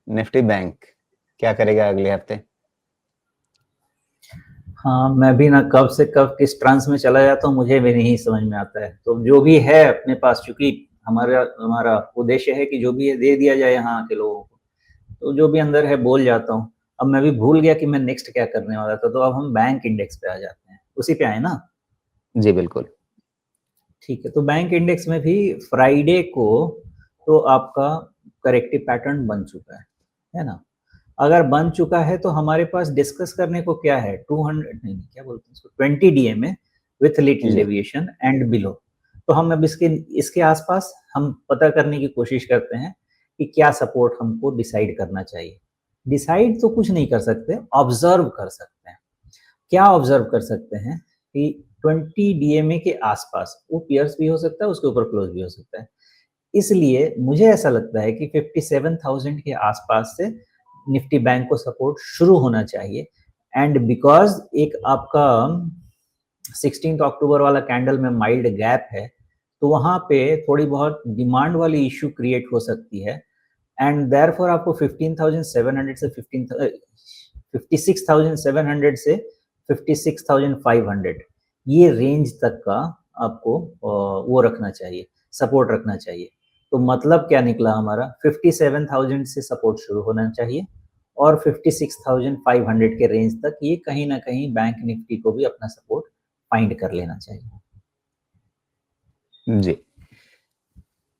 Nifty bank क्या करेगा अगले हफ्ते? हाँ, मैं भी ना कब से कब किस ट्रांस में चला जाता हूँ, मुझे भी नहीं समझ में आता है। तो जो भी है अपने पास, चूंकि हमारा हमारा उद्देश्य है कि जो भी है दे दिया जाए यहाँ के लोगों को, तो जो भी अंदर है बोल जाता हूँ। अब मैं भी भूल गया कि मैं नेक्स्ट क्या करने वाला था, तो अब हम बैंक इंडेक्स पे आ जाते हैं, उसी पे आए ना। जी बिल्कुल। ठीक है, तो बैंक इंडेक्स में भी फ्राइडे को तो आपका करेक्टिव पैटर्न बन चुका है ना। अगर बन चुका है तो हमारे पास डिस्कस करने को क्या है, 200 नहीं, क्या बोलते हैं इसको, 20 DMA with little G deviation and below. तो हम अब इसके इसके आसपास हम पता करने की कोशिश करते हैं कि क्या सपोर्ट हमको डिसाइड करना चाहिए। डिसाइड तो कुछ नहीं कर सकते, ऑब्जर्व कर सकते हैं। क्या ऑब्जर्व कर सकते हैं कि 20 डीएमए के आसपास वो पियर्स भी हो सकता है, उसके ऊपर क्लोज भी हो सकता है। इसलिए मुझे ऐसा लगता है कि 57,000 के आसपास से निफ्टी बैंक को सपोर्ट शुरू होना चाहिए। एंड बिकॉज एक आपका 16 अक्टूबर वाला कैंडल में माइल्ड गैप है, तो वहां पे थोड़ी बहुत डिमांड वाली इश्यू क्रिएट हो सकती है। एंड देयरफॉर आपको 15,700 से 56,700 से 56,500, ये रेंज तक का आपको वो रखना चाहिए, सपोर्ट रखना चाहिए। तो मतलब क्या निकला हमारा, 57,000 से सपोर्ट शुरू होना चाहिए और 56,500 के रेंज तक ये कहीं ना कहीं बैंक निफ्टी को भी अपना सपोर्ट फाइंड कर लेना चाहिए। जी।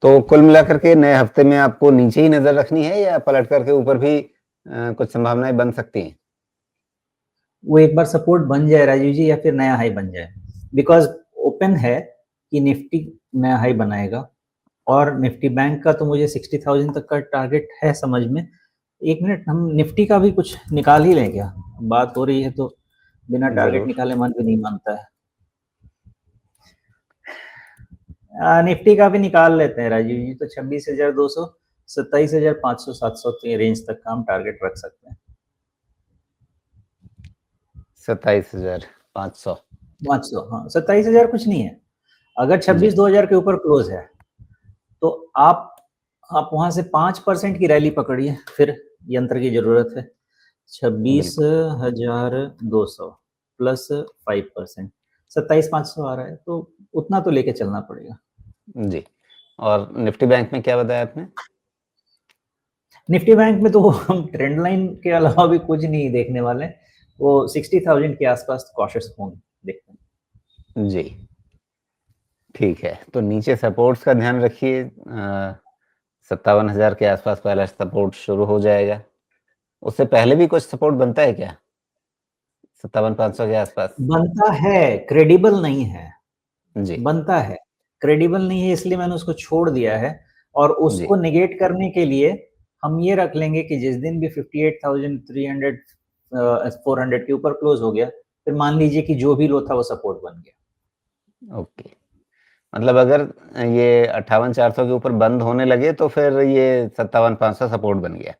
तो कुल मिलाकर के नए हफ्ते में आपको नीचे ही नजर रखनी है या पलट करके ऊपर भी कुछ संभावनाएं बन सकती हैं? वो एक बार सपोर्ट बन जाए राजीव जी, या फिर नया हाई बन जाए, बिकॉज ओपन है कि निफ्टी नया हाई बनाएगा। और निफ्टी बैंक का तो मुझे 60,000 तक का टारगेट है समझ में। एक मिनट, हम निफ्टी का भी कुछ निकाल ही लें क्या, बात हो रही है तो बिना टारगेट जरूर। निकाले मन भी नहीं मानता है। निफ्टी का भी निकाल लेते हैं राजीव जी, तो 26,200, 27,500, 700 रेंज तक का हम टारगेट रख सकते हैं। 27,500। 500, हाँ, 27,000 कुछ नहीं है। अगर जी 26,200 के ऊपर क्लोज है तो आप वहां से 5% की रैली पकड़िए, फिर यंत्र की जरूरत है। छब्बीस बिल्कुल। हजार दो सौ प्लस 5%, 27,500 आ रहा है, तो उतना तो लेके चलना पड़ेगा। जी। और निफ्टी बैंक में क्या बताया आपने? निफ्टी बैंक में तो हम ट्रेंड लाइन के अलावा भी कुछ नहीं देखने वाले, वो 60,000 के आसपास कॉशियस होंगे, देखते हैं। जी ठीक है, तो नीचे सपोर्ट्स का ध्यान रखिए। 57,000 के आसपास पहला सपोर्ट शुरू हो जाएगा। उससे पहले भी कुछ सपोर्ट बनता है क्या 57,500 के आसपास? बनता है, क्रेडिबल नहीं है। जी बनता है, क्रेडिबल नहीं है, इसलिए मैंने उसको छोड़ दिया है। और जी। उसको निगेट करने के लिए हम ये रख लेंगे कि जिस दिन भी 58,300 400 के ऊपर क्लोज हो गया, फिर मान लीजिए कि जो भी लो था वो सपोर्ट बन गया। ओके। मतलब अगर ये 58,400 के ऊपर बंद होने लगे तो फिर ये 57,500 सपोर्ट बन गया।